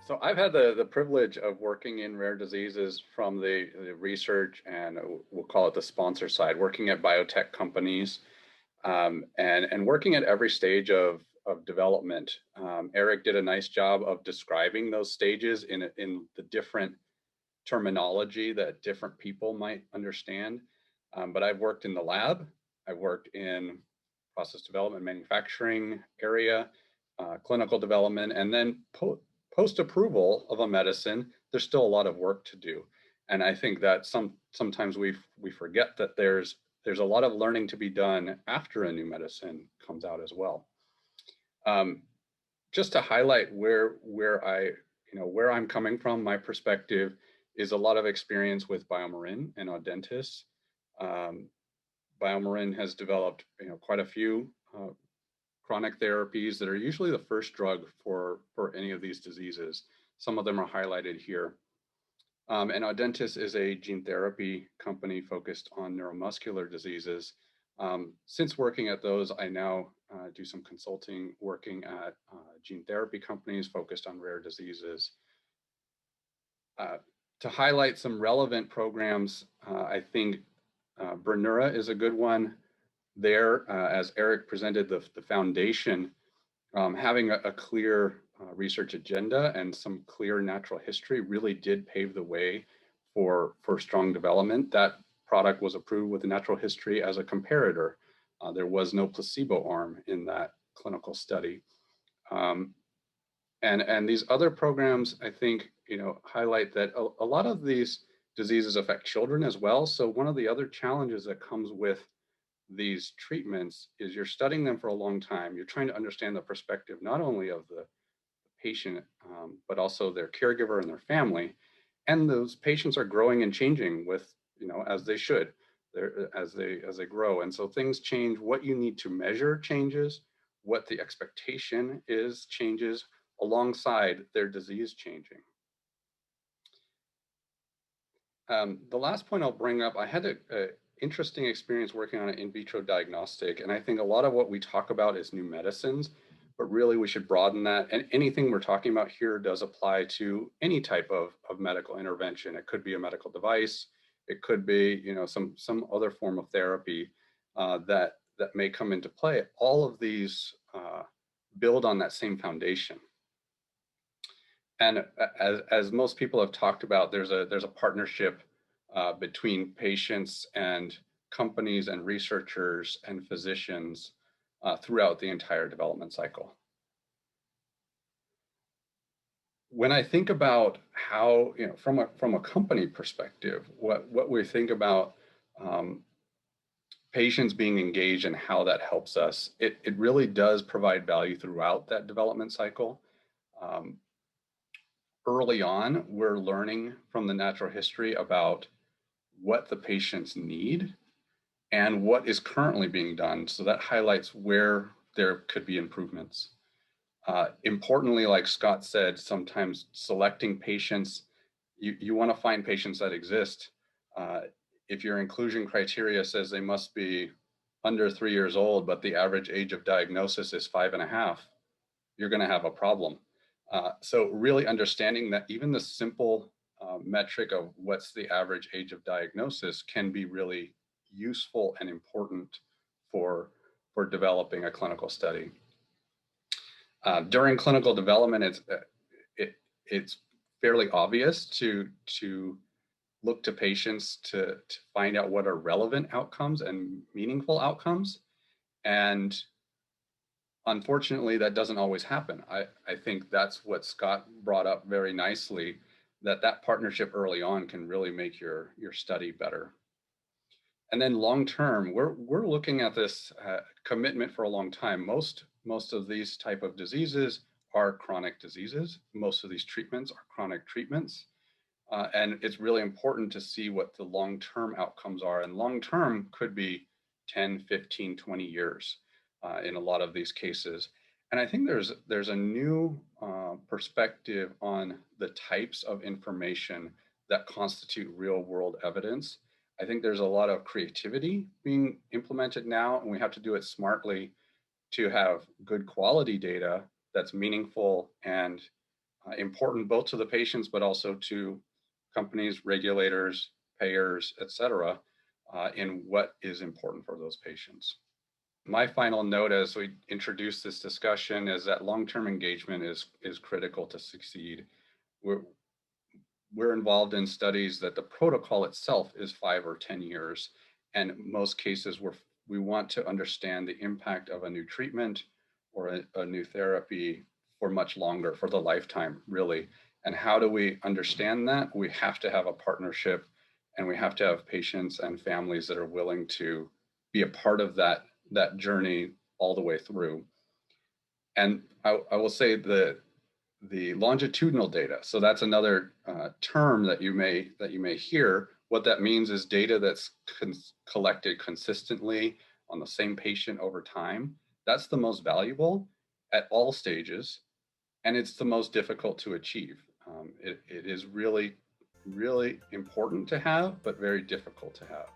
So I've had the privilege of working in rare diseases from the research and we'll call it the sponsor side, working at biotech companies and working at every stage of development. Eric did a nice job of describing those stages in the different terminology that different people might understand. But I've worked in the lab, I've worked in process development, manufacturing area, clinical development, and then post-approval of a medicine, there's still a lot of work to do. And I think that sometimes we forget that there's a lot of learning to be done after a new medicine comes out as well. Just to highlight where I'm coming from, my perspective is a lot of experience with BioMarin and Audentes. BioMarin has developed quite a few chronic therapies that are usually the first drug for any of these diseases. Some of them are highlighted here. And Audentes is a gene therapy company focused on neuromuscular diseases. Since working at those, I now do some consulting working at gene therapy companies focused on rare diseases. To highlight some relevant programs, I think Bernura is a good one. There, as Eric presented the foundation, having a clear research agenda and some clear natural history really did pave the way for strong development. That product was approved with a natural history as a comparator. There was no placebo arm in that clinical study. And these other programs, I think, highlight that a lot of these diseases affect children as well. So one of the other challenges that comes with these treatments is you're studying them for a long time. You're trying to understand the perspective not only of the patient, but also their caregiver and their family. And those patients are growing and changing with, as they should, as they grow. And so things change. What you need to measure changes. What the expectation is changes alongside their disease changing. The last point I'll bring up, I had an interesting experience working on an in vitro diagnostic. And I think a lot of what we talk about is new medicines, but really we should broaden that. And anything we're talking about here does apply to any type of medical intervention. It could be a medical device. It could be, some other form of therapy that may come into play. All of these build on that same foundation. And as most people have talked about, there's a partnership between patients and companies and researchers and physicians throughout the entire development cycle. When I think about how, from a company perspective, what we think about patients being engaged and how that helps us, it really does provide value throughout that development cycle. Early on, we're learning from the natural history about what the patients need and what is currently being done. So that highlights where there could be improvements. Importantly, like Scott said, sometimes selecting patients, you want to find patients that exist. If your inclusion criteria says they must be under 3 years old, but the average age of diagnosis is 5.5, you're going to have a problem. So really understanding that even the simple metric of what's the average age of diagnosis can be really useful and important for developing a clinical study. During clinical development, it's fairly obvious to look to patients to find out what are relevant outcomes and meaningful outcomes. And unfortunately, that doesn't always happen. I think that's what Scott brought up very nicely, that partnership early on can really make your study better. And then long term, we're looking at this commitment for a long time. Most of these type of diseases are chronic diseases. Most of these treatments are chronic treatments. And it's really important to see what the long-term outcomes are. And long-term could be 10, 15, 20 years in a lot of these cases. And I think there's a new perspective on the types of information that constitute real-world evidence. I think there's a lot of creativity being implemented now, and we have to do it smartly to have good quality data that's meaningful and important both to the patients, but also to companies, regulators, payers, et cetera, in what is important for those patients. My final note as we introduce this discussion is that long-term engagement is critical to succeed. We're involved in studies that the protocol itself is 5 or 10 years. And in most cases, we want to understand the impact of a new treatment or a new therapy for much longer, for the lifetime, really. And how do we understand that? We have to have a partnership, and we have to have patients and families that are willing to be a part of that journey all the way through. And I will say the longitudinal data. So that's another term that you may hear. What that means is data that's collected consistently on the same patient over time. That's the most valuable at all stages, and it's the most difficult to achieve. It is really, really important to have, but very difficult to have.